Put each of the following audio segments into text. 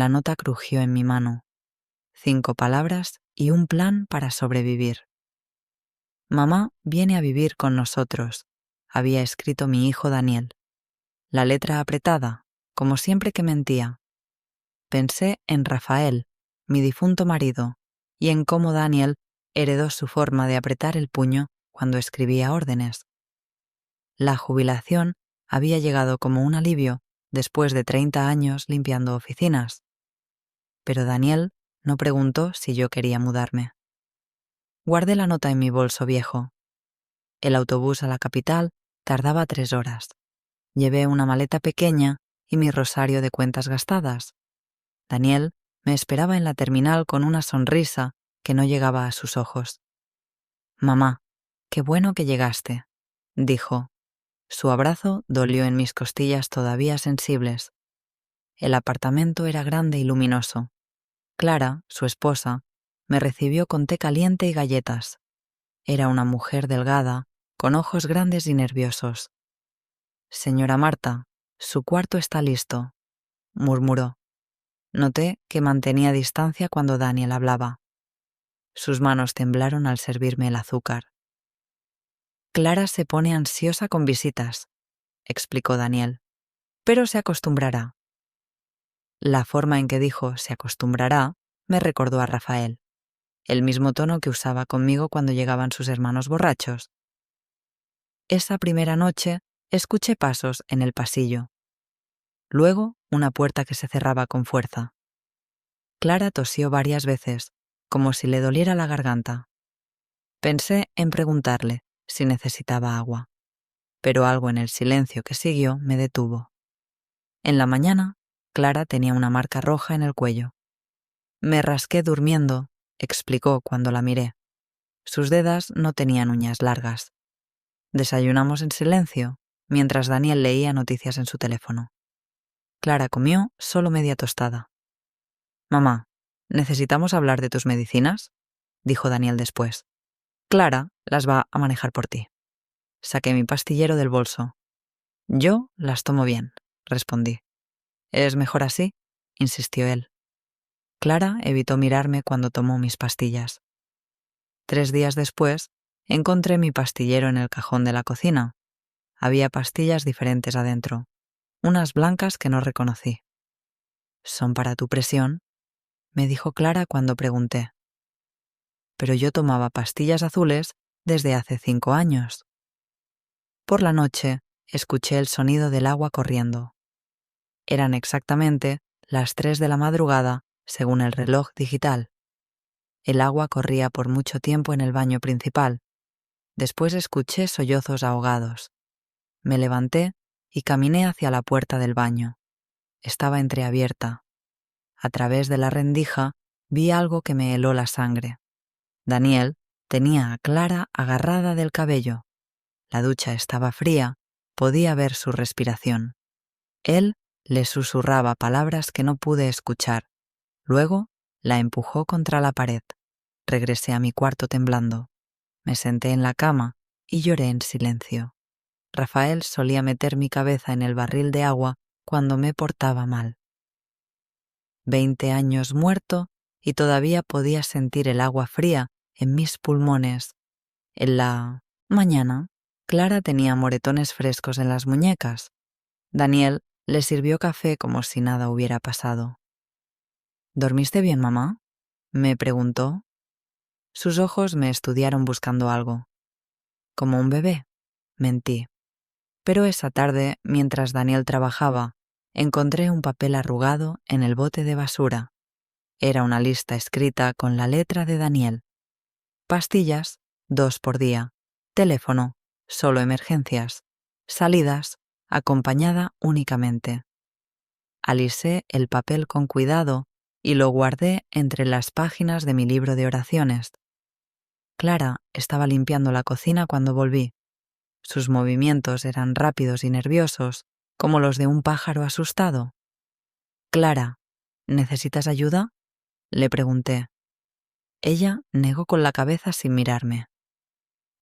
La nota crujió en mi mano. 5 palabras y un plan para sobrevivir. Mamá viene a vivir con nosotros, había escrito mi hijo Daniel. La letra apretada, como siempre que mentía. Pensé en Rafael, mi difunto marido, y en cómo Daniel heredó su forma de apretar el puño cuando escribía órdenes. La jubilación había llegado como un alivio después de 30 años limpiando oficinas. Pero Daniel no preguntó si yo quería mudarme. Guardé la nota en mi bolso viejo. El autobús a la capital tardaba 3 horas. Llevé una maleta pequeña y mi rosario de cuentas gastadas. Daniel me esperaba en la terminal con una sonrisa que no llegaba a sus ojos. «Mamá, qué bueno que llegaste», dijo. Su abrazo dolió en mis costillas todavía sensibles. El apartamento era grande y luminoso. Clara, su esposa, me recibió con té caliente y galletas. Era una mujer delgada, con ojos grandes y nerviosos. «Señora Marta, su cuarto está listo», murmuró. Noté que mantenía distancia cuando Daniel hablaba. Sus manos temblaron al servirme el azúcar. «Clara se pone ansiosa con visitas», explicó Daniel, «pero se acostumbrará». La forma en que dijo «se acostumbrará» me recordó a Rafael, el mismo tono que usaba conmigo cuando llegaban sus hermanos borrachos. Esa primera noche escuché pasos en el pasillo. Luego, una puerta que se cerraba con fuerza. Clara tosió varias veces, como si le doliera la garganta. Pensé en preguntarle si necesitaba agua, pero algo en el silencio que siguió me detuvo. En la mañana, Clara tenía una marca roja en el cuello. «Me rasqué durmiendo», explicó cuando la miré. Sus dedos no tenían uñas largas. Desayunamos en silencio, mientras Daniel leía noticias en su teléfono. Clara comió solo media tostada. «Mamá, ¿necesitamos hablar de tus medicinas?», dijo Daniel después. «Clara las va a manejar por ti». Saqué mi pastillero del bolso. «Yo las tomo bien», respondí. «¿Es mejor así?», insistió él. Clara evitó mirarme cuando tomó mis pastillas. 3 días después, encontré mi pastillero en el cajón de la cocina. Había pastillas diferentes adentro, unas blancas que no reconocí. «¿Son para tu presión?», me dijo Clara cuando pregunté. Pero yo tomaba pastillas azules desde hace 5 años. Por la noche, escuché el sonido del agua corriendo. Eran exactamente las 3 de la madrugada, según el reloj digital. El agua corría por mucho tiempo en el baño principal. Después escuché sollozos ahogados. Me levanté y caminé hacia la puerta del baño. Estaba entreabierta. A través de la rendija vi algo que me heló la sangre. Daniel tenía a Clara agarrada del cabello. La ducha estaba fría, podía ver su respiración. Él le susurraba palabras que no pude escuchar. Luego la empujó contra la pared. Regresé a mi cuarto temblando. Me senté en la cama y lloré en silencio. Rafael solía meter mi cabeza en el barril de agua cuando me portaba mal. 20 años muerto y todavía podía sentir el agua fría en mis pulmones. En la mañana, Clara tenía moretones frescos en las muñecas. Daniel le sirvió café como si nada hubiera pasado. «¿Dormiste bien, mamá?», me preguntó. Sus ojos me estudiaron buscando algo. «Como un bebé», mentí. Pero esa tarde, mientras Daniel trabajaba, encontré un papel arrugado en el bote de basura. Era una lista escrita con la letra de Daniel. Pastillas, 2 por día. Teléfono, solo emergencias. Salidas, acompañada únicamente. Alisé el papel con cuidado y lo guardé entre las páginas de mi libro de oraciones. Clara estaba limpiando la cocina cuando volví. Sus movimientos eran rápidos y nerviosos, como los de un pájaro asustado. «Clara, ¿necesitas ayuda?», le pregunté. Ella negó con la cabeza sin mirarme.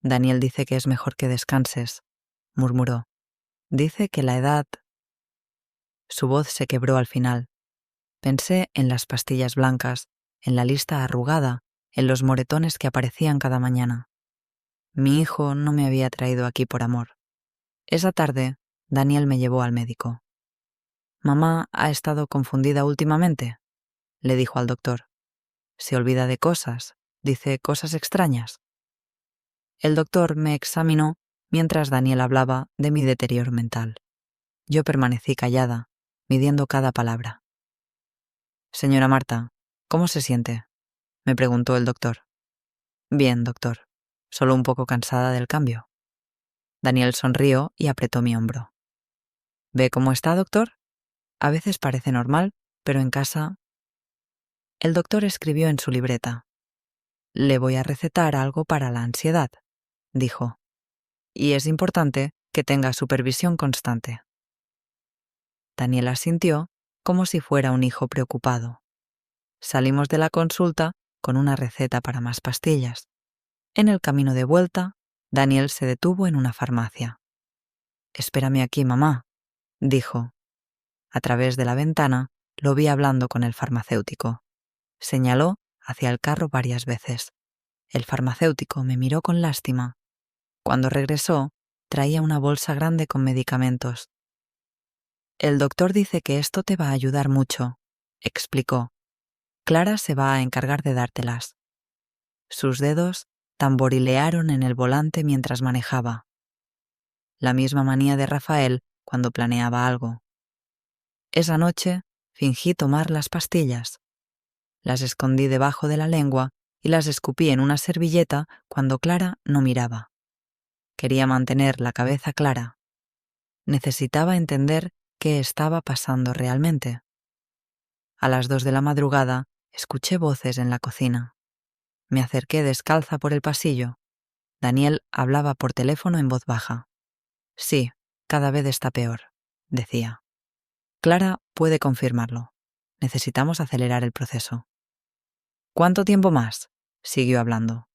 «Daniel dice que es mejor que descanses», murmuró. «Dice que la edad...». Su voz se quebró al final. Pensé en las pastillas blancas, en la lista arrugada, en los moretones que aparecían cada mañana. Mi hijo no me había traído aquí por amor. Esa tarde, Daniel me llevó al médico. «Mamá ha estado confundida últimamente», le dijo al doctor. «Se olvida de cosas, dice cosas extrañas». El doctor me examinó mientras Daniel hablaba de mi deterioro mental. Yo permanecí callada, midiendo cada palabra. «Señora Marta, ¿cómo se siente?», me preguntó el doctor. «Bien, doctor, solo un poco cansada del cambio». Daniel sonrió y apretó mi hombro. «¿Ve cómo está, doctor? A veces parece normal, pero en casa...». El doctor escribió en su libreta. «Le voy a recetar algo para la ansiedad», dijo. «Y es importante que tenga supervisión constante». Daniel asintió como si fuera un hijo preocupado. Salimos de la consulta con una receta para más pastillas. En el camino de vuelta, Daniel se detuvo en una farmacia. «Espérame aquí, mamá», dijo. A través de la ventana lo vi hablando con el farmacéutico. Señaló hacia el carro varias veces. El farmacéutico me miró con lástima. Cuando regresó, traía una bolsa grande con medicamentos. «El doctor dice que esto te va a ayudar mucho», explicó. «Clara se va a encargar de dártelas». Sus dedos tamborilearon en el volante mientras manejaba. La misma manía de Rafael cuando planeaba algo. Esa noche fingí tomar las pastillas. Las escondí debajo de la lengua y las escupí en una servilleta cuando Clara no miraba. Quería mantener la cabeza clara. Necesitaba entender qué estaba pasando realmente. A las 2 de la madrugada escuché voces en la cocina. Me acerqué descalza por el pasillo. Daniel hablaba por teléfono en voz baja. «Sí, cada vez está peor», decía. «Clara puede confirmarlo. Necesitamos acelerar el proceso». «¿Cuánto tiempo más?», siguió hablando.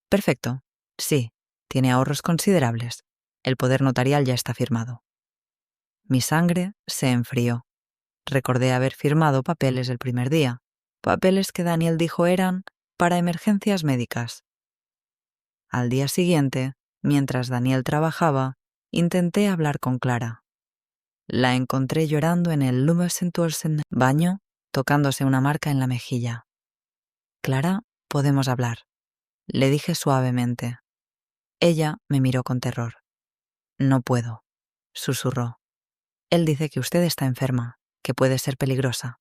«Perfecto. Sí, tiene ahorros considerables. El poder notarial ya está firmado». Mi sangre se enfrió. Recordé haber firmado papeles el primer día, papeles que Daniel dijo eran para emergencias médicas. Al día siguiente, mientras Daniel trabajaba, intenté hablar con Clara. La encontré llorando en el Lummesentuelsen baño, tocándose una marca en la mejilla. «Clara, podemos hablar», le dije suavemente. Ella me miró con terror. «No puedo», susurró. «Él dice que usted está enferma, que puede ser peligrosa».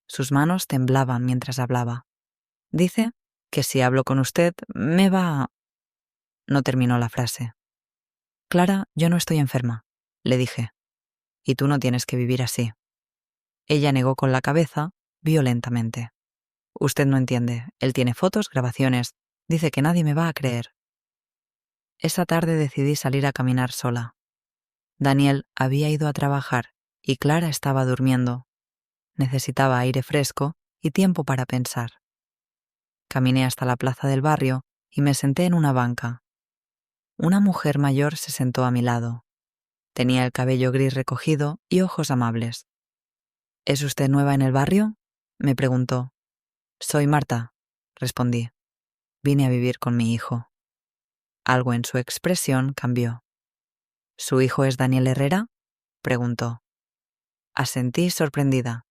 Sus manos temblaban mientras hablaba. «Dice que si hablo con usted, me va a...». No terminó la frase. «Clara, yo no estoy enferma», le dije. «Y tú no tienes que vivir así». Ella negó con la cabeza, violentamente. «Usted no entiende. Él tiene fotos, grabaciones. Dice que nadie me va a creer». Esa tarde decidí salir a caminar sola. Daniel había ido a trabajar y Clara estaba durmiendo. Necesitaba aire fresco y tiempo para pensar. Caminé hasta la plaza del barrio y me senté en una banca. Una mujer mayor se sentó a mi lado. Tenía el cabello gris recogido y ojos amables. «¿Es usted nueva en el barrio?», me preguntó. «Soy Marta», respondí. «Vine a vivir con mi hijo». Algo en su expresión cambió. «¿Su hijo es Daniel Herrera?», preguntó. Asentí sorprendida.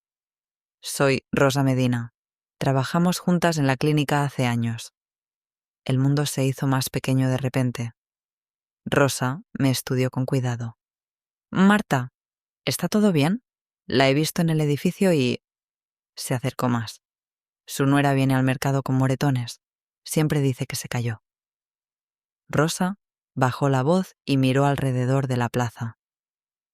«Soy Rosa Medina. Trabajamos juntas en la clínica hace años». El mundo se hizo más pequeño de repente. Rosa me estudió con cuidado. «Marta, ¿está todo bien? La he visto en el edificio y...». Se acercó más. «Su nuera viene al mercado con moretones. Siempre dice que se cayó». Rosa bajó la voz y miró alrededor de la plaza.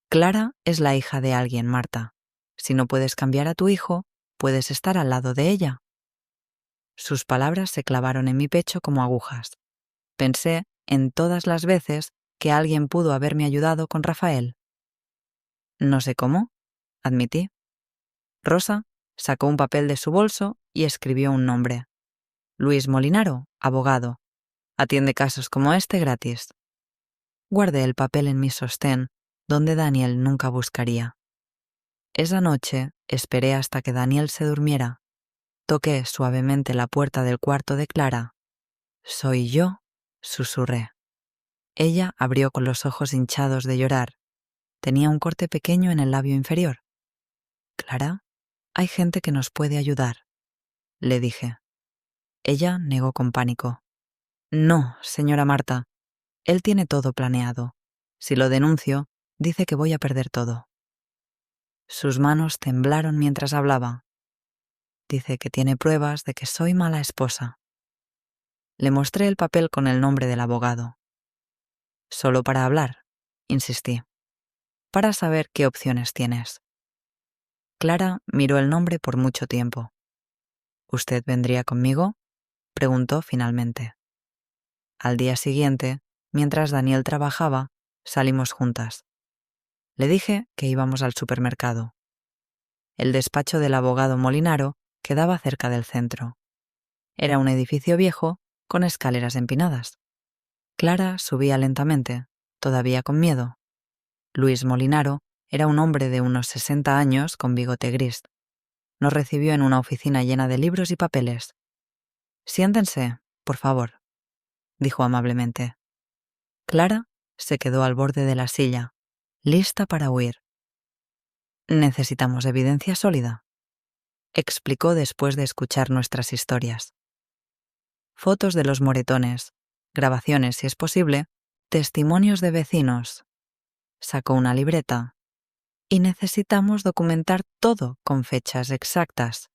«Clara es la hija de alguien, Marta. Si no puedes cambiar a tu hijo, puedes estar al lado de ella». Sus palabras se clavaron en mi pecho como agujas. Pensé en todas las veces que alguien pudo haberme ayudado con Rafael. «No sé cómo», admití. Rosa sacó un papel de su bolso y escribió un nombre. «Luis Molinaro, abogado. Atiende casos como este gratis». Guardé el papel en mi sostén, donde Daniel nunca buscaría. Esa noche esperé hasta que Daniel se durmiera. Toqué suavemente la puerta del cuarto de Clara. «Soy yo», susurré. Ella abrió con los ojos hinchados de llorar. Tenía un corte pequeño en el labio inferior. «Clara, hay gente que nos puede ayudar», le dije. Ella negó con pánico. «No, señora Marta. Él tiene todo planeado. Si lo denuncio, dice que voy a perder todo». Sus manos temblaron mientras hablaba. «Dice que tiene pruebas de que soy mala esposa». Le mostré el papel con el nombre del abogado. «Solo para hablar», insistí. «Para saber qué opciones tienes». Clara miró el nombre por mucho tiempo. «¿Usted vendría conmigo?», preguntó finalmente. Al día siguiente, mientras Daniel trabajaba, salimos juntas. Le dije que íbamos al supermercado. El despacho del abogado Molinaro quedaba cerca del centro. Era un edificio viejo con escaleras empinadas. Clara subía lentamente, todavía con miedo. Luis Molinaro era un hombre de unos 60 años con bigote gris. Nos recibió en una oficina llena de libros y papeles. «Siéntense, por favor», dijo amablemente. Clara se quedó al borde de la silla, lista para huir. «Necesitamos evidencia sólida», explicó después de escuchar nuestras historias. «Fotos de los moretones, grabaciones si es posible, testimonios de vecinos». Sacó una libreta. «Y necesitamos documentar todo con fechas exactas».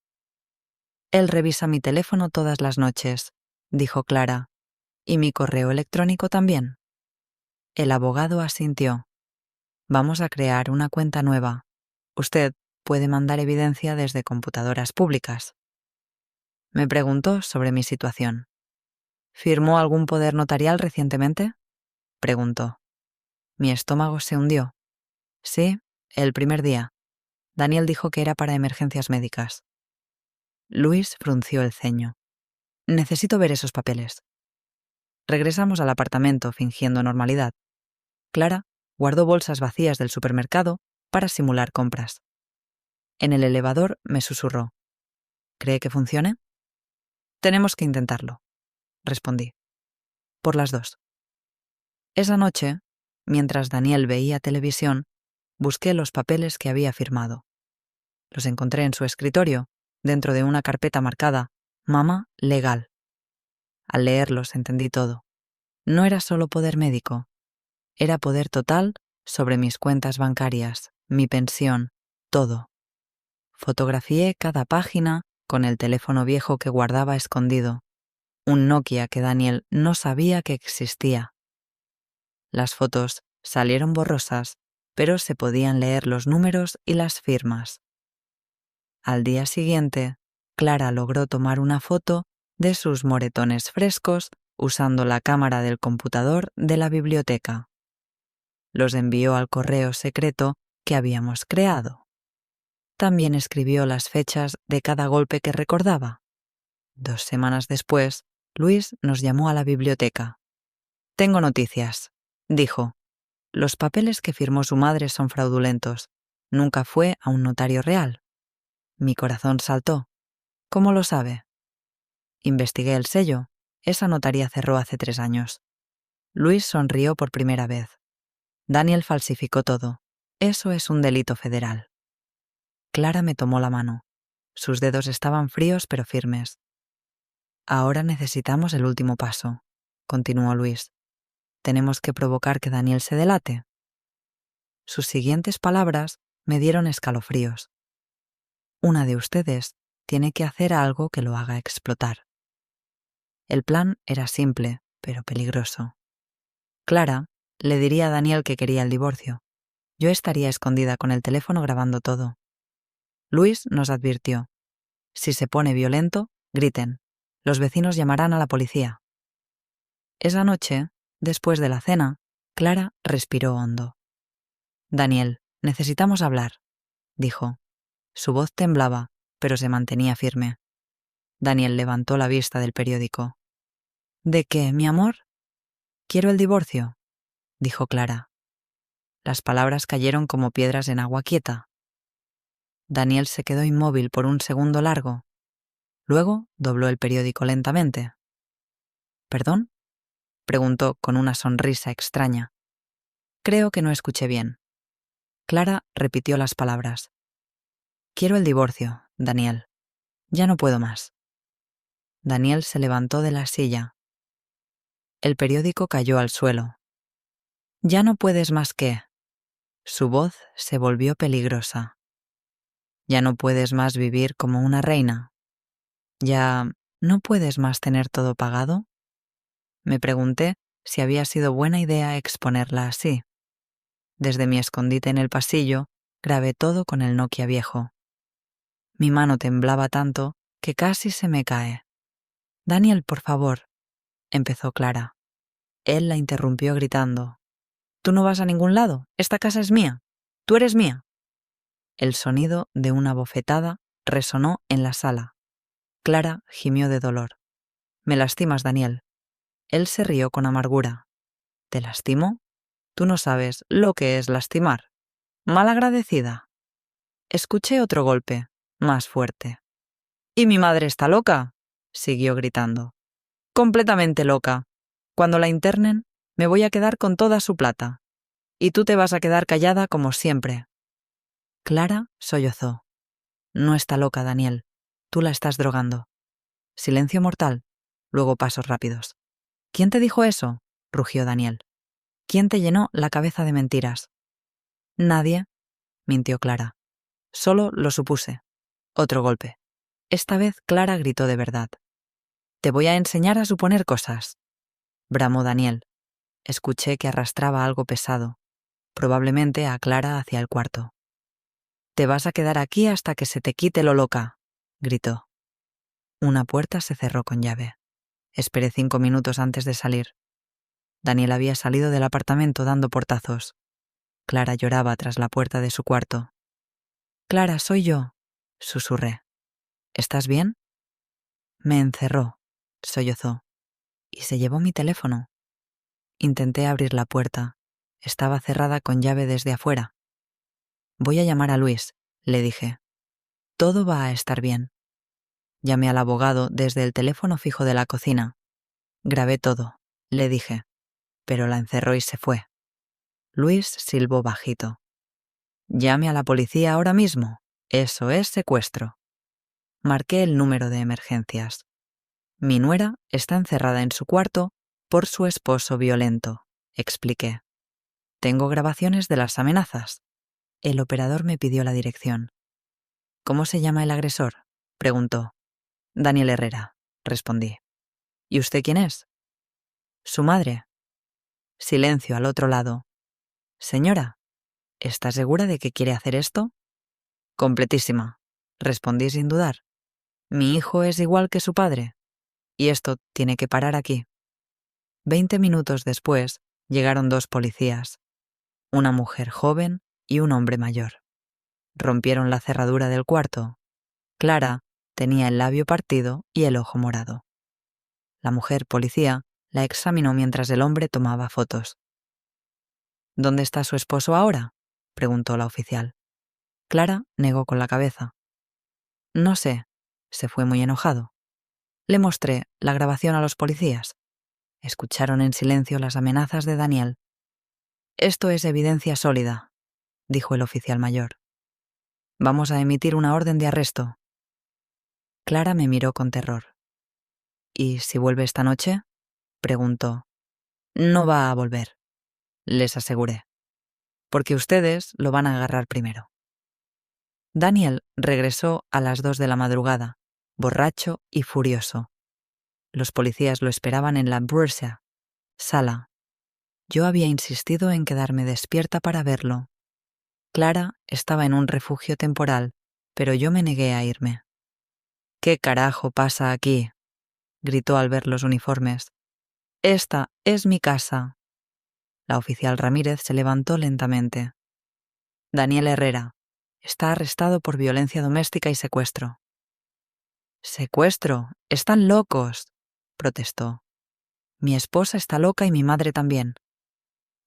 «Él revisa mi teléfono todas las noches», dijo Clara, «y mi correo electrónico también». El abogado asintió. «Vamos a crear una cuenta nueva. Usted puede mandar evidencia desde computadoras públicas». Me preguntó sobre mi situación. «¿Firmó algún poder notarial recientemente?», preguntó. Mi estómago se hundió. «Sí, el primer día». Daniel dijo que era para emergencias médicas. Luis frunció el ceño. «Necesito ver esos papeles». Regresamos al apartamento fingiendo normalidad. Clara guardó bolsas vacías del supermercado para simular compras. En el elevador me susurró. «¿Cree que funcione?». «Tenemos que intentarlo», respondí. «Por las dos». Esa noche, mientras Daniel veía televisión, busqué los papeles que había firmado. Los encontré en su escritorio, dentro de una carpeta marcada «Mamá legal». Al leerlos entendí todo. No era solo poder médico, era poder total sobre mis cuentas bancarias, mi pensión, todo. Fotografié cada página con el teléfono viejo que guardaba escondido, un Nokia que Daniel no sabía que existía. Las fotos salieron borrosas, pero se podían leer los números y las firmas. Al día siguiente, Clara logró tomar una foto de sus moretones frescos usando la cámara del computador de la biblioteca. Los envió al correo secreto que habíamos creado. También escribió las fechas de cada golpe que recordaba. 2 semanas después, Luis nos llamó a la biblioteca. «Tengo noticias», dijo. «Los papeles que firmó su madre son fraudulentos. Nunca fue a un notario real». Mi corazón saltó. «¿Cómo lo sabe?». Investigué el sello. Esa notaría cerró hace 3 años. Luis sonrió por primera vez. «Daniel falsificó todo. Eso es un delito federal». Clara me tomó la mano. Sus dedos estaban fríos pero firmes. «Ahora necesitamos el último paso», continuó Luis. «Tenemos que provocar que Daniel se delate». Sus siguientes palabras me dieron escalofríos. «Una de ustedes tiene que hacer algo que lo haga explotar». El plan era simple, pero peligroso. Clara le diría a Daniel que quería el divorcio. Yo estaría escondida con el teléfono grabando todo. Luis nos advirtió. «Si se pone violento, griten. Los vecinos llamarán a la policía». Esa noche, después de la cena, Clara respiró hondo. «Daniel, necesitamos hablar», dijo. Su voz temblaba, pero se mantenía firme. Daniel levantó la vista del periódico. «¿De qué, mi amor?». «Quiero el divorcio», dijo Clara. Las palabras cayeron como piedras en agua quieta. Daniel se quedó inmóvil por un segundo largo. Luego dobló el periódico lentamente. ¿Perdón?, preguntó con una sonrisa extraña. Creo que no escuché bien. Clara repitió las palabras. Quiero el divorcio, Daniel. Ya no puedo más. Daniel se levantó de la silla. El periódico cayó al suelo. Ya no puedes más que... Su voz se volvió peligrosa. Ya no puedes más vivir como una reina. Ya no puedes más tener todo pagado. Me pregunté si había sido buena idea exponerla así. Desde mi escondite en el pasillo, grabé todo con el Nokia viejo. Mi mano temblaba tanto que casi se me cae. Daniel, por favor, empezó Clara. Él la interrumpió gritando. Tú no vas a ningún lado. Esta casa es mía. Tú eres mía. El sonido de una bofetada resonó en la sala. Clara gimió de dolor. Me lastimas, Daniel. Él se rió con amargura. ¿Te lastimo? Tú no sabes lo que es lastimar. Malagradecida. Escuché otro golpe, más fuerte. ¿Y mi madre está loca?, siguió gritando. Completamente loca. Cuando la internen, me voy a quedar con toda su plata. Y tú te vas a quedar callada como siempre. Clara sollozó. No está loca, Daniel. Tú la estás drogando. Silencio mortal, luego pasos rápidos. ¿Quién te dijo eso?, rugió Daniel. ¿Quién te llenó la cabeza de mentiras? Nadie, mintió Clara. Solo lo supuse. Otro golpe. Esta vez Clara gritó de verdad. Te voy a enseñar a suponer cosas, bramó Daniel. Escuché que arrastraba algo pesado, probablemente a Clara hacia el cuarto. Te vas a quedar aquí hasta que se te quite lo loca, gritó. Una puerta se cerró con llave. Esperé 5 minutos antes de salir. Daniel había salido del apartamento dando portazos. Clara lloraba tras la puerta de su cuarto. Clara, soy yo, susurré. ¿Estás bien? Me encerró, sollozó, y se llevó mi teléfono. Intenté abrir la puerta. Estaba cerrada con llave desde afuera. Voy a llamar a Luis, le dije. Todo va a estar bien. Llamé al abogado desde el teléfono fijo de la cocina. Grabé todo, le dije, pero la encerró y se fue. Luis silbó bajito. Llame a la policía ahora mismo. Eso es secuestro. Marqué el número de emergencias. Mi nuera está encerrada en su cuarto por su esposo violento, expliqué. Tengo grabaciones de las amenazas. El operador me pidió la dirección. ¿Cómo se llama el agresor?, preguntó. Daniel Herrera, respondí. ¿Y usted quién es? Su madre. Silencio al otro lado. Señora, ¿está segura de que quiere hacer esto? Completísima, respondí sin dudar. Mi hijo es igual que su padre, y esto tiene que parar aquí. 20 minutos después llegaron 2 policías, una mujer joven y un hombre mayor. Rompieron la cerradura del cuarto. Clara tenía el labio partido y el ojo morado. La mujer policía la examinó mientras el hombre tomaba fotos. ¿Dónde está su esposo ahora?, preguntó la oficial. Clara negó con la cabeza. No sé, se fue muy enojado. Le mostré la grabación a los policías. Escucharon en silencio las amenazas de Daniel. Esto es evidencia sólida, dijo el oficial mayor. Vamos a emitir una orden de arresto. Clara me miró con terror. ¿Y si vuelve esta noche?, preguntó. No va a volver, les aseguré, porque ustedes lo van a agarrar primero. Daniel regresó a las 2 de la madrugada, borracho y furioso. Los policías lo esperaban en la Bourse sala. Yo había insistido en quedarme despierta para verlo. Clara estaba en un refugio temporal, pero yo me negué a irme. ¿Qué carajo pasa aquí?, gritó al ver los uniformes. Esta es mi casa. La oficial Ramírez se levantó lentamente. Daniel Herrera está arrestado por violencia doméstica y secuestro. ¿Secuestro? Están locos, protestó. Mi esposa está loca y mi madre también.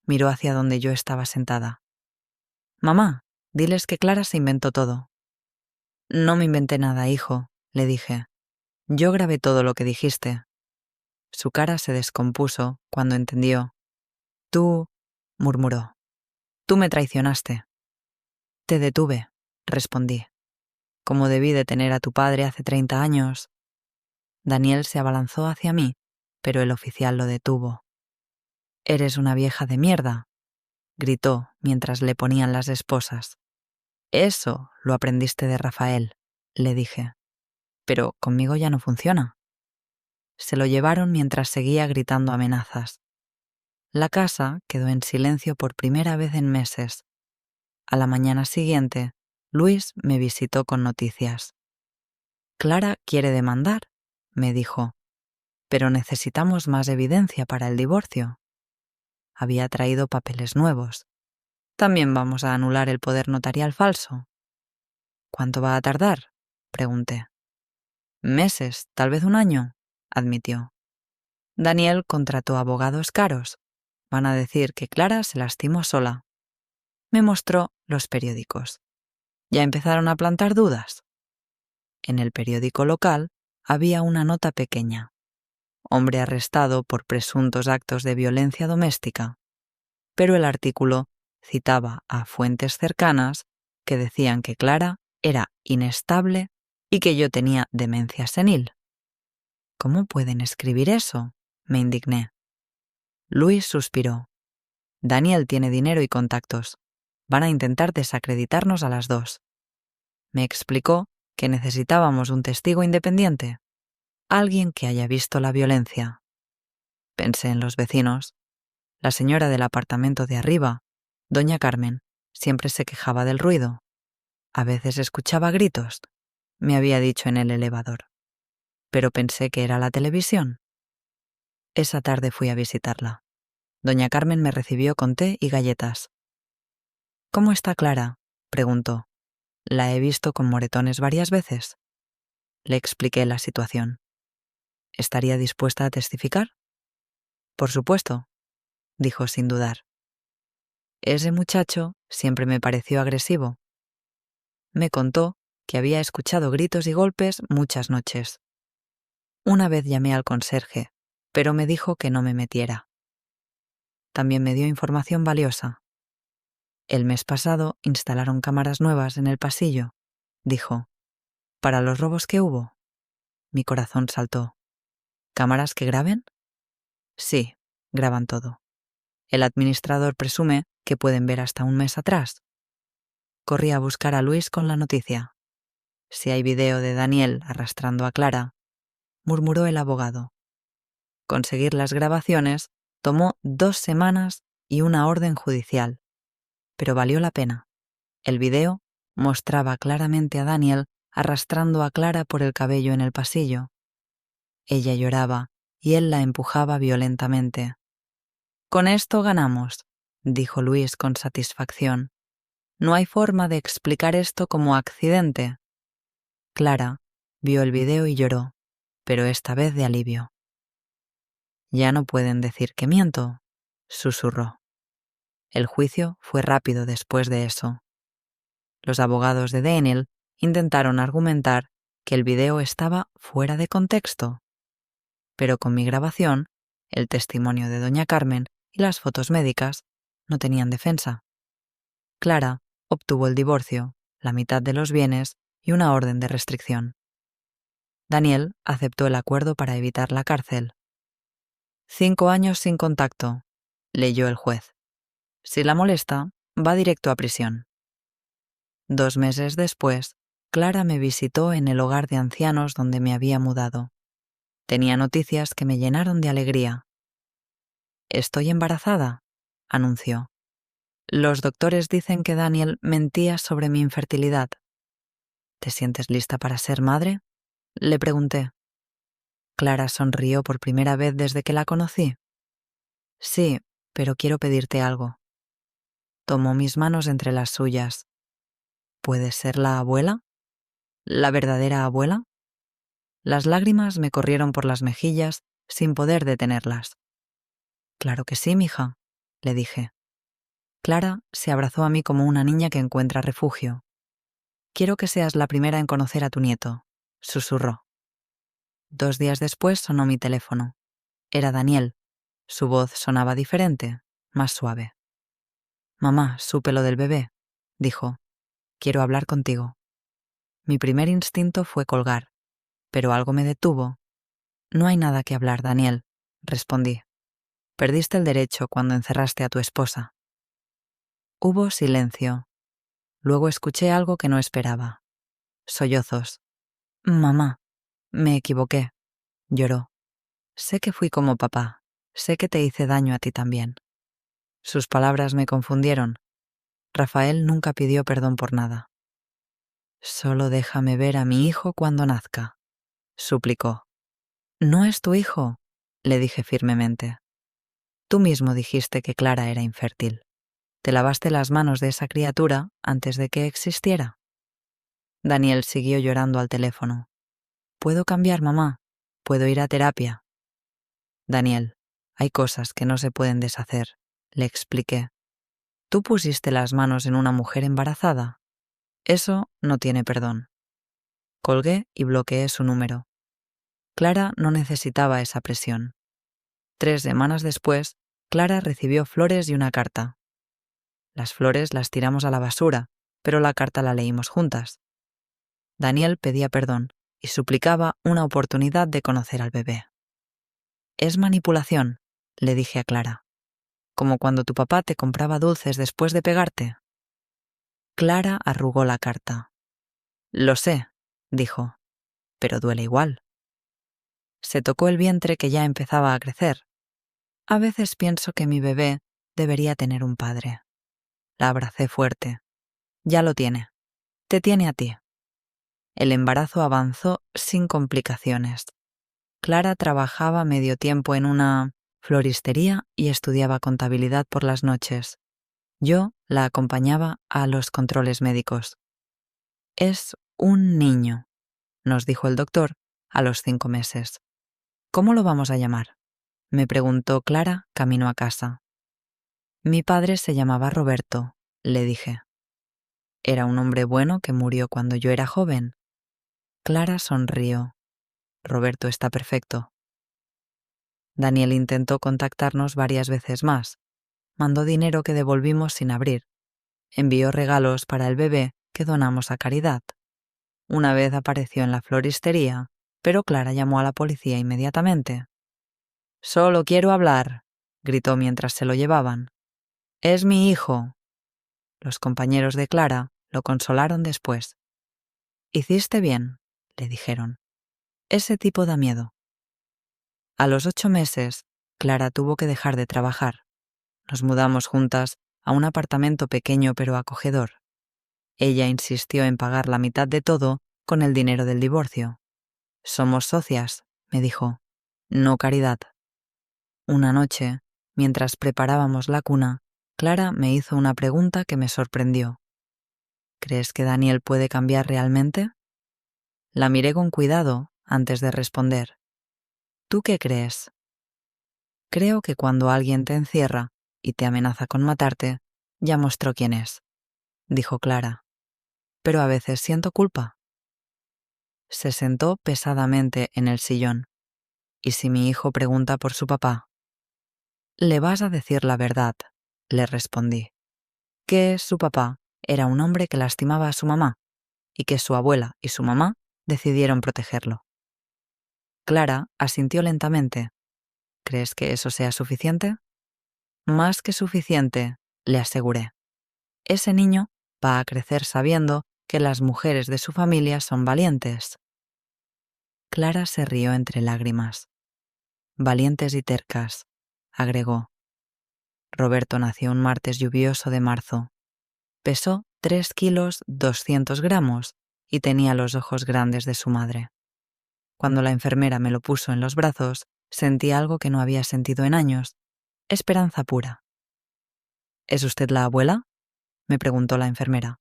Miró hacia donde yo estaba sentada. Mamá, diles que Clara se inventó todo. No me inventé nada, hijo, le dije. Yo grabé todo lo que dijiste. Su cara se descompuso cuando entendió. Tú, murmuró. Tú me traicionaste. Te detuve, respondí. Como debí detener a tu padre hace 30 años. Daniel se abalanzó hacia mí, pero el oficial lo detuvo. Eres una vieja de mierda, gritó mientras le ponían las esposas. Eso lo aprendiste de Rafael, le dije. Pero conmigo ya no funciona. Se lo llevaron mientras seguía gritando amenazas. La casa quedó en silencio por primera vez en meses. A la mañana siguiente, Luis me visitó con noticias. Clara quiere demandar, me dijo, pero necesitamos más evidencia para el divorcio. Había traído papeles nuevos. También vamos a anular el poder notarial falso. ¿Cuánto va a tardar?, pregunté. Meses, tal vez un año, admitió. Daniel contrató abogados caros. Van a decir que Clara se lastimó sola. Me mostró los periódicos. Ya empezaron a plantar dudas. En el periódico local había una nota pequeña. Hombre arrestado por presuntos actos de violencia doméstica. Pero el artículo citaba a fuentes cercanas que decían que Clara era inestable y que yo tenía demencia senil. ¿Cómo pueden escribir eso?, me indigné. Luis suspiró. Daniel tiene dinero y contactos. Van a intentar desacreditarnos a las dos. Me explicó que necesitábamos un testigo independiente, alguien que haya visto la violencia. Pensé en los vecinos. La señora del apartamento de arriba, doña Carmen, siempre se quejaba del ruido. A veces escuchaba gritos, me había dicho en el elevador. Pero pensé que era la televisión. Esa tarde fui a visitarla. Doña Carmen me recibió con té y galletas. ¿Cómo está Clara?, preguntó. La he visto con moretones varias veces. Le expliqué la situación. ¿Estaría dispuesta a testificar? Por supuesto, dijo sin dudar. Ese muchacho siempre me pareció agresivo. Me contó que había escuchado gritos y golpes muchas noches. Una vez llamé al conserje, pero me dijo que no me metiera. También me dio información valiosa. El mes pasado instalaron cámaras nuevas en el pasillo, dijo. ¿Para los robos que hubo? Mi corazón saltó. ¿Cámaras que graben? Sí, graban todo. El administrador presume que pueden ver hasta un mes atrás. Corrí a buscar a Luis con la noticia. Si hay video de Daniel arrastrando a Clara, murmuró el abogado. Conseguir las grabaciones tomó 2 semanas y una orden judicial, pero valió la pena. El video mostraba claramente a Daniel arrastrando a Clara por el cabello en el pasillo. Ella lloraba y él la empujaba violentamente. Con esto ganamos, dijo Luis con satisfacción. No hay forma de explicar esto como accidente. Clara vio el video y lloró, pero esta vez de alivio. Ya no pueden decir que miento, susurró. El juicio fue rápido después de eso. Los abogados de Daniel intentaron argumentar que el video estaba fuera de contexto, pero con mi grabación, el testimonio de doña Carmen y las fotos médicas no tenían defensa. Clara obtuvo el divorcio, la mitad de los bienes y una orden de restricción. Daniel aceptó el acuerdo para evitar la cárcel. 5 años sin contacto, leyó el juez. Si la molesta, va directo a prisión. 2 meses después, Clara me visitó en el hogar de ancianos donde me había mudado. Tenía noticias que me llenaron de alegría. «Estoy embarazada», anunció. «Los doctores dicen que Daniel mentía sobre mi infertilidad». «¿Te sientes lista para ser madre?», le pregunté. Clara sonrió por primera vez desde que la conocí. «Sí, pero quiero pedirte algo». Tomó mis manos entre las suyas. ¿Puedes ser la abuela? ¿La verdadera abuela? Las lágrimas me corrieron por las mejillas sin poder detenerlas. «Claro que sí, mija», le dije. Clara se abrazó a mí como una niña que encuentra refugio. Quiero que seas la primera en conocer a tu nieto, susurró. 2 días después sonó mi teléfono. Era Daniel. Su voz sonaba diferente, más suave. Mamá, supe lo del bebé, dijo. Quiero hablar contigo. Mi primer instinto fue colgar, pero algo me detuvo. No hay nada que hablar, Daniel, respondí. Perdiste el derecho cuando encerraste a tu esposa. Hubo silencio. Luego escuché algo que no esperaba. Sollozos. Mamá, me equivoqué, lloró. Sé que fui como papá. Sé que te hice daño a ti también. Sus palabras me confundieron. Rafael nunca pidió perdón por nada. Solo déjame ver a mi hijo cuando nazca, suplicó. No es tu hijo, le dije firmemente. Tú mismo dijiste que Clara era infértil. Te lavaste las manos de esa criatura antes de que existiera. Daniel siguió llorando al teléfono. Puedo cambiar, mamá. Puedo ir a terapia. Daniel, hay cosas que no se pueden deshacer, le expliqué. Tú pusiste las manos en una mujer embarazada. Eso no tiene perdón. Colgué y bloqueé su número. Clara no necesitaba esa presión. 3 semanas después, Clara recibió flores y una carta. Las flores las tiramos a la basura, pero la carta la leímos juntas. Daniel pedía perdón y suplicaba una oportunidad de conocer al bebé. Es manipulación, le dije a Clara. Como cuando tu papá te compraba dulces después de pegarte. Clara arrugó la carta. Lo sé, dijo, pero duele igual. Se tocó el vientre que ya empezaba a crecer. A veces pienso que mi bebé debería tener un padre. La abracé fuerte. Ya lo tiene. Te tiene a ti. El embarazo avanzó sin complicaciones. Clara trabajaba medio tiempo en una floristería y estudiaba contabilidad por las noches. Yo la acompañaba a los controles médicos. Es un niño, nos dijo el doctor a los 5 meses. ¿Cómo lo vamos a llamar?, me preguntó Clara camino a casa. Mi padre se llamaba Roberto, le dije. Era un hombre bueno que murió cuando yo era joven. Clara sonrió. Roberto está perfecto. Daniel intentó contactarnos varias veces más. Mandó dinero que devolvimos sin abrir. Envió regalos para el bebé que donamos a caridad. Una vez apareció en la floristería, pero Clara llamó a la policía inmediatamente. «Solo quiero hablar», gritó mientras se lo llevaban. «Es mi hijo». Los compañeros de Clara lo consolaron después. «Hiciste bien», le dijeron. «Ese tipo da miedo». A los 8 meses, Clara tuvo que dejar de trabajar. Nos mudamos juntas a un apartamento pequeño pero acogedor. Ella insistió en pagar la mitad de todo con el dinero del divorcio. «Somos socias», me dijo, «no caridad». Una noche, mientras preparábamos la cuna, Clara me hizo una pregunta que me sorprendió. ¿Crees que Daniel puede cambiar realmente? La miré con cuidado antes de responder. ¿Tú qué crees? Creo que cuando alguien te encierra y te amenaza con matarte, ya mostró quién es, dijo Clara. Pero a veces siento culpa. Se sentó pesadamente en el sillón. ¿Y si mi hijo pregunta por su papá? Le vas a decir la verdad, le respondí. Que su papá era un hombre que lastimaba a su mamá y que su abuela y su mamá decidieron protegerlo. Clara asintió lentamente. ¿Crees que eso sea suficiente? Más que suficiente, le aseguré. Ese niño va a crecer sabiendo que las mujeres de su familia son valientes. Clara se rió entre lágrimas. Valientes y tercas, agregó. Roberto nació un martes lluvioso de marzo. Pesó 3 kilos 200 gramos y tenía los ojos grandes de su madre. Cuando la enfermera me lo puso en los brazos, sentí algo que no había sentido en años. Esperanza pura. ¿Es usted la abuela?, me preguntó la enfermera.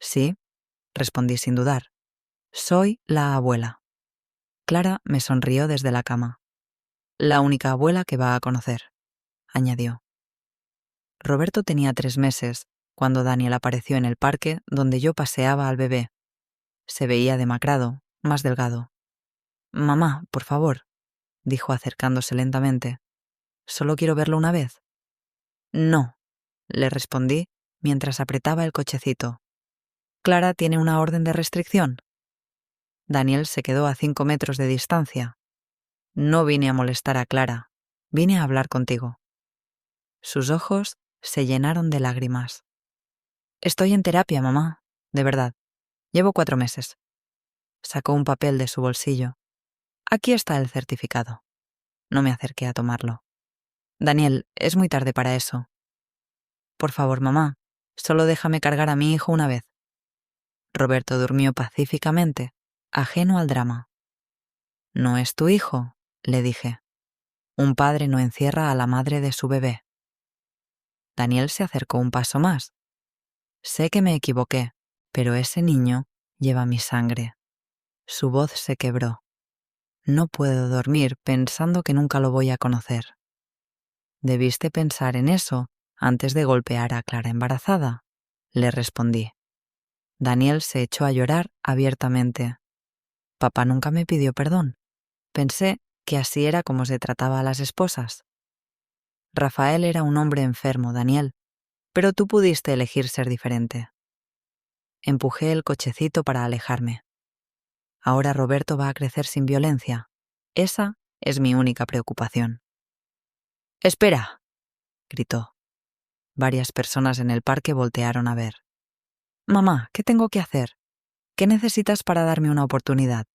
Sí, respondí sin dudar. Soy la abuela. Clara me sonrió desde la cama. La única abuela que va a conocer, añadió. Roberto tenía 3 meses cuando Daniel apareció en el parque donde yo paseaba al bebé. Se veía demacrado, más delgado. «Mamá, por favor», dijo acercándose lentamente. «Solo quiero verlo una vez». «No», le respondí mientras apretaba el cochecito. «Clara tiene una orden de restricción». Daniel se quedó a 5 metros de distancia. «No vine a molestar a Clara, vine a hablar contigo». Sus ojos se llenaron de lágrimas. «Estoy en terapia, mamá, de verdad. Llevo 4 meses». Sacó un papel de su bolsillo. «Aquí está el certificado». No me acerqué a tomarlo. «Daniel, es muy tarde para eso». «Por favor, mamá, solo déjame cargar a mi hijo una vez». Roberto durmió pacíficamente, ajeno al drama. «No es tu hijo», le dije. «Un padre no encierra a la madre de su bebé». Daniel se acercó un paso más. «Sé que me equivoqué, pero ese niño lleva mi sangre». Su voz se quebró. «No puedo dormir pensando que nunca lo voy a conocer». «Debiste pensar en eso antes de golpear a Clara embarazada», le respondí. Daniel se echó a llorar abiertamente. «Papá nunca me pidió perdón. Pensé que así era como se trataba a las esposas». «Rafael era un hombre enfermo, Daniel, pero tú pudiste elegir ser diferente». Empujé el cochecito para alejarme. Ahora Roberto va a crecer sin violencia. Esa es mi única preocupación. «¡Espera!», gritó. Varias personas en el parque voltearon a ver. «Mamá, ¿qué tengo que hacer? ¿Qué necesitas para darme una oportunidad?».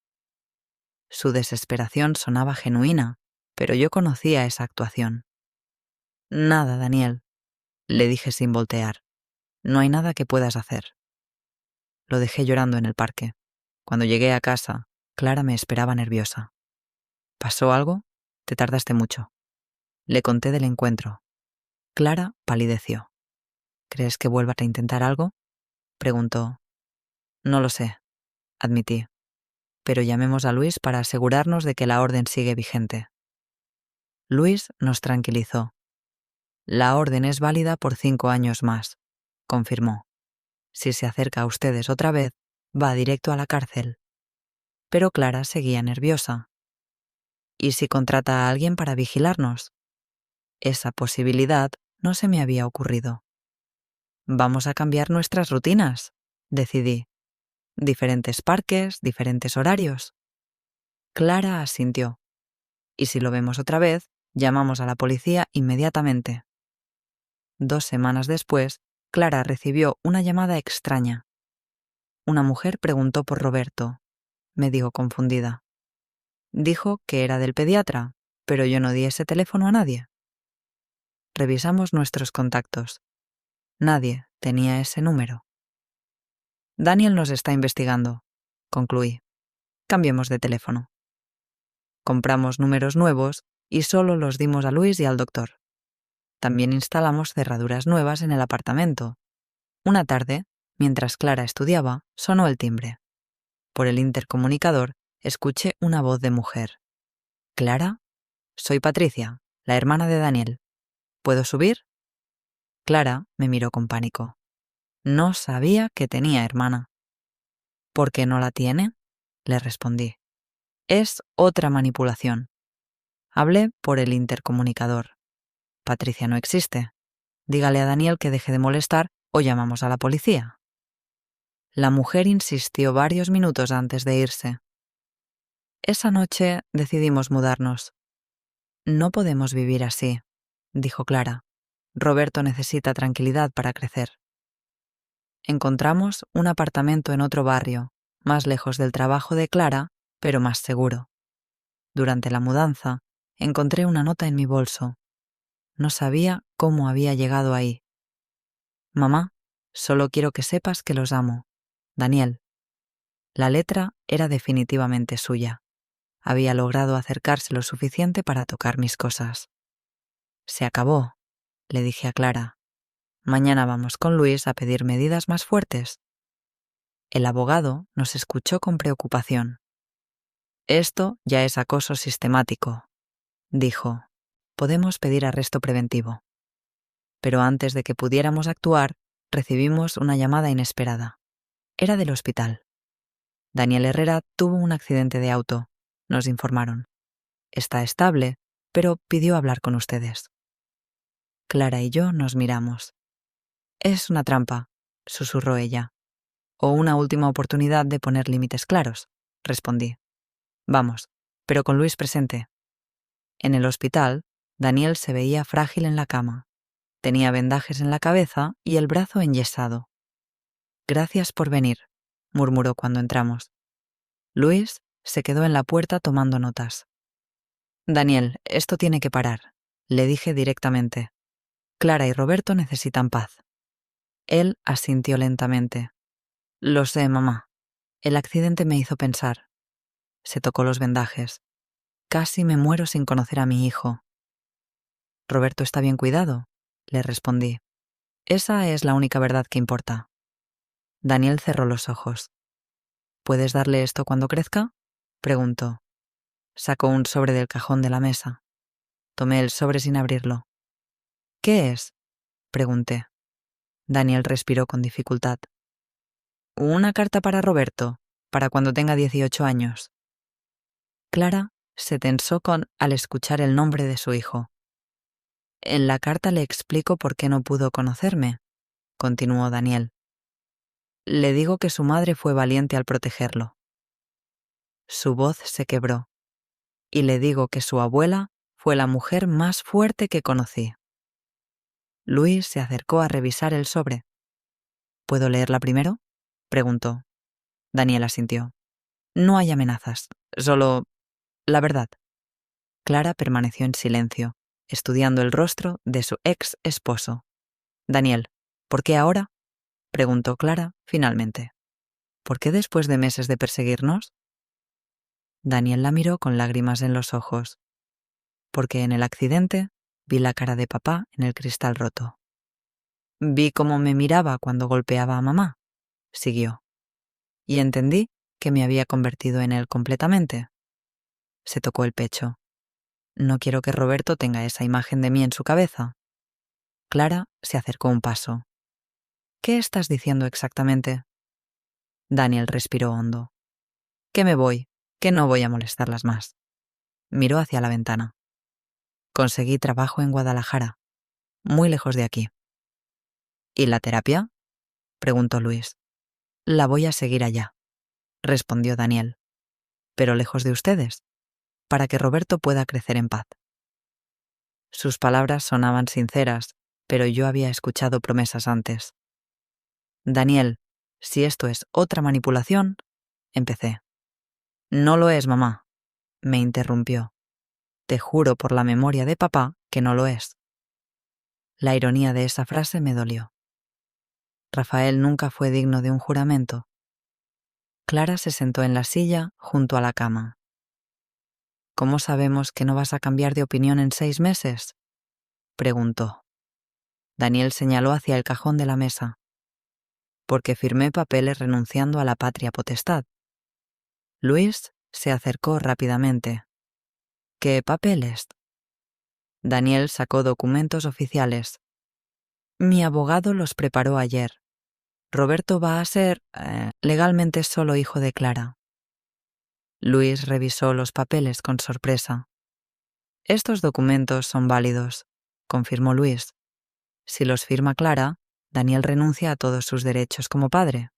Su desesperación sonaba genuina, pero yo conocía esa actuación. «Nada, Daniel», le dije sin voltear. «No hay nada que puedas hacer». Lo dejé llorando en el parque. Cuando llegué a casa, Clara me esperaba nerviosa. «¿Pasó algo? Te tardaste mucho». Le conté del encuentro. Clara palideció. «¿Crees que vuelvas a intentar algo?», preguntó. «No lo sé», admití. «Pero llamemos a Luis para asegurarnos de que la orden sigue vigente». Luis nos tranquilizó. «La orden es válida por 5 años más», confirmó. «Si se acerca a ustedes otra vez, va directo a la cárcel». Pero Clara seguía nerviosa. «¿Y si contrata a alguien para vigilarnos?». Esa posibilidad no se me había ocurrido. «Vamos a cambiar nuestras rutinas», decidí. «Diferentes parques, diferentes horarios». Clara asintió. «Y si lo vemos otra vez, llamamos a la policía inmediatamente». 2 semanas después, Clara recibió una llamada extraña. Una mujer preguntó por Roberto. Me dijo confundida. Dijo que era del pediatra, pero yo no di ese teléfono a nadie. Revisamos nuestros contactos. Nadie tenía ese número. «Daniel nos está investigando», concluí. «Cambiemos de teléfono». Compramos números nuevos y solo los dimos a Luis y al doctor. También instalamos cerraduras nuevas en el apartamento. Una tarde, mientras Clara estudiaba, sonó el timbre. Por el intercomunicador escuché una voz de mujer. «¿Clara? Soy Patricia, la hermana de Daniel. ¿Puedo subir?». Clara me miró con pánico. No sabía que tenía hermana. «¿Por qué no la tiene?», le respondí. «Es otra manipulación». Hablé por el intercomunicador. «Patricia no existe. Dígale a Daniel que deje de molestar o llamamos a la policía». La mujer insistió varios minutos antes de irse. Esa noche decidimos mudarnos. «No podemos vivir así», dijo Clara. «Roberto necesita tranquilidad para crecer». Encontramos un apartamento en otro barrio, más lejos del trabajo de Clara, pero más seguro. Durante la mudanza, encontré una nota en mi bolso. No sabía cómo había llegado ahí. «Mamá, solo quiero que sepas que los amo. Daniel». La letra era definitivamente suya. Había logrado acercarse lo suficiente para tocar mis cosas. «Se acabó», le dije a Clara. «Mañana vamos con Luis a pedir medidas más fuertes». El abogado nos escuchó con preocupación. «Esto ya es acoso sistemático», dijo. «Podemos pedir arresto preventivo». Pero antes de que pudiéramos actuar, recibimos una llamada inesperada. Era del hospital. Daniel Herrera tuvo un accidente de auto, nos informaron. Está estable, pero pidió hablar con ustedes. Clara y yo nos miramos. Es una trampa, susurró ella. O una última oportunidad de poner límites claros, respondí. Vamos, pero con Luis presente. En el hospital, Daniel se veía frágil en la cama. Tenía vendajes en la cabeza y el brazo enyesado. Gracias por venir, murmuró cuando entramos. Luis se quedó en la puerta tomando notas. Daniel, esto tiene que parar, le dije directamente. Clara y Roberto necesitan paz. Él asintió lentamente. Lo sé, mamá. El accidente me hizo pensar. Se tocó los vendajes. Casi me muero sin conocer a mi hijo. Roberto está bien cuidado, le respondí. Esa es la única verdad que importa. Daniel cerró los ojos. ¿Puedes darle esto cuando crezca? Preguntó. Sacó un sobre del cajón de la mesa. Tomé el sobre sin abrirlo. ¿Qué es? Pregunté. Daniel respiró con dificultad. Una carta para Roberto, para cuando tenga 18 años. Clara se tensó al escuchar el nombre de su hijo. En la carta le explico por qué no pudo conocerme, continuó Daniel. Le digo que su madre fue valiente al protegerlo. Su voz se quebró. Y le digo que su abuela fue la mujer más fuerte que conocí. Luis se acercó a revisar el sobre. ¿Puedo leerla primero? Preguntó. Daniel asintió. No hay amenazas, solo la verdad. Clara permaneció en silencio, estudiando el rostro de su ex esposo. Daniel, ¿por qué ahora? Preguntó Clara, finalmente. ¿Por qué después de meses de perseguirnos? Daniel la miró con lágrimas en los ojos. Porque en el accidente vi la cara de papá en el cristal roto. Vi cómo me miraba cuando golpeaba a mamá, siguió. Y entendí que me había convertido en él completamente. Se tocó el pecho. No quiero que Roberto tenga esa imagen de mí en su cabeza. Clara se acercó un paso. ¿Qué estás diciendo exactamente? Daniel respiró hondo. Que me voy, que no voy a molestarlas más. Miró hacia la ventana. Conseguí trabajo en Guadalajara, muy lejos de aquí. ¿Y la terapia? Preguntó Luis. La voy a seguir allá, respondió Daniel. Pero lejos de ustedes, para que Roberto pueda crecer en paz. Sus palabras sonaban sinceras, pero yo había escuchado promesas antes. Daniel, si esto es otra manipulación, empecé. No lo es, mamá, me interrumpió. Te juro por la memoria de papá que no lo es. La ironía de esa frase me dolió. Rafael nunca fue digno de un juramento. Clara se sentó en la silla junto a la cama. ¿Cómo sabemos que no vas a cambiar de opinión en 6 meses? Preguntó. Daniel señaló hacia el cajón de la mesa. Porque firmé papeles renunciando a la patria potestad. Luis se acercó rápidamente. ¿Qué papeles? Daniel sacó documentos oficiales. Mi abogado los preparó ayer. Roberto va a ser, legalmente solo hijo de Clara. Luis revisó los papeles con sorpresa. Estos documentos son válidos, confirmó Luis. Si los firma Clara, Daniel renuncia a todos sus derechos como padre.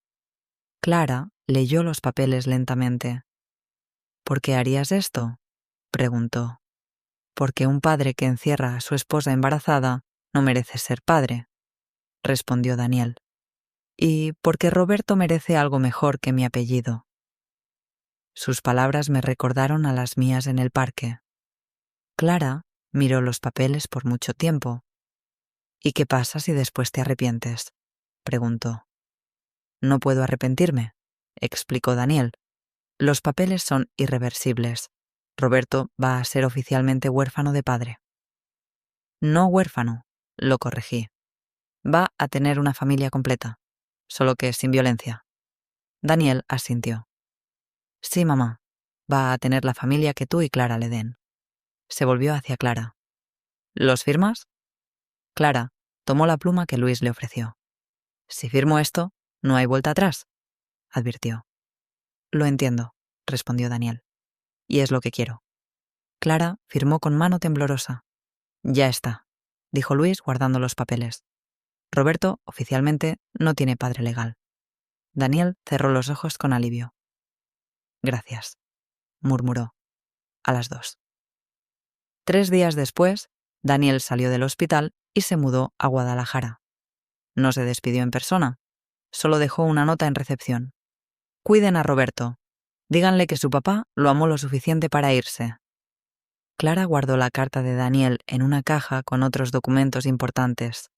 Clara leyó los papeles lentamente. ¿Por qué harías esto? Preguntó. Porque un padre que encierra a su esposa embarazada no merece ser padre, respondió Daniel. Y porque Roberto merece algo mejor que mi apellido. Sus palabras me recordaron a las mías en el parque. Clara miró los papeles por mucho tiempo. ¿Y qué pasa si después te arrepientes? Preguntó. No puedo arrepentirme, explicó Daniel. Los papeles son irreversibles. Roberto va a ser oficialmente huérfano de padre. No huérfano, lo corregí. Va a tener una familia completa, solo que sin violencia. Daniel asintió. Sí, mamá, va a tener la familia que tú y Clara le den. Se volvió hacia Clara. ¿Los firmas? Clara tomó la pluma que Luis le ofreció. Si firmo esto, no hay vuelta atrás, advirtió. Lo entiendo, respondió Daniel. Y es lo que quiero. Clara firmó con mano temblorosa. Ya está, dijo Luis guardando los papeles. Roberto, oficialmente, no tiene padre legal. Daniel cerró los ojos con alivio. Gracias, murmuró, a las 2. 3 días después, Daniel salió del hospital y se mudó a Guadalajara. No se despidió en persona, solo dejó una nota en recepción. Cuiden a Roberto. Díganle que su papá lo amó lo suficiente para irse. Clara guardó la carta de Daniel en una caja con otros documentos importantes.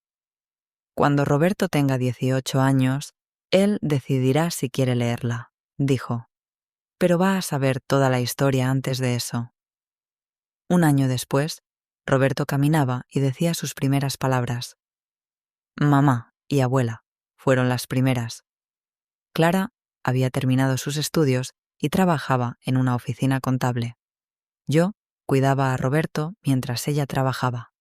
Cuando Roberto tenga 18 años, él decidirá si quiere leerla, dijo. Pero va a saber toda la historia antes de eso. Un año después, Roberto caminaba y decía sus primeras palabras. Mamá y abuela fueron las primeras. Clara había terminado sus estudios y trabajaba en una oficina contable. Yo cuidaba a Roberto mientras ella trabajaba.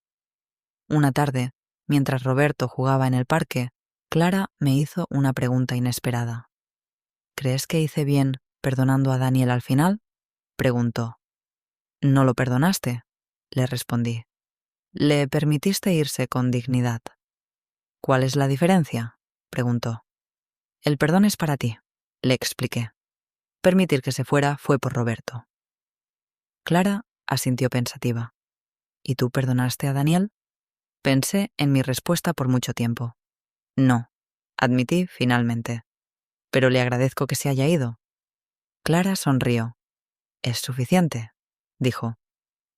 Una tarde, mientras Roberto jugaba en el parque, Clara me hizo una pregunta inesperada. ¿Crees que hice bien perdonando a Daniel al final? Preguntó. ¿No lo perdonaste? Le respondí. Le permitiste irse con dignidad. ¿Cuál es la diferencia? Preguntó. El perdón es para ti, le expliqué. Permitir que se fuera fue por Roberto. Clara asintió pensativa. ¿Y tú perdonaste a Daniel? Pensé en mi respuesta por mucho tiempo. No, admití finalmente. Pero le agradezco que se haya ido. Clara sonrió. ¿Es suficiente?, dijo.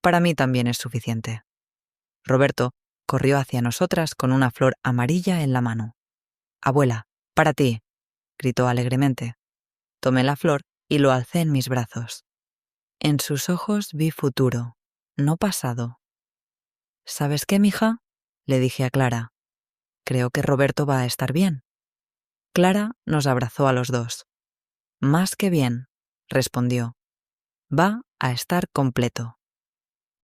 Para mí también es suficiente. Roberto corrió hacia nosotras con una flor amarilla en la mano. Abuela, para ti, gritó alegremente. Tomé la flor y lo alcé en mis brazos. En sus ojos vi futuro, no pasado. ¿Sabes qué, mija?, le dije a Clara. Creo que Roberto va a estar bien. Clara nos abrazó a los dos. Más que bien, respondió. Va a estar completo.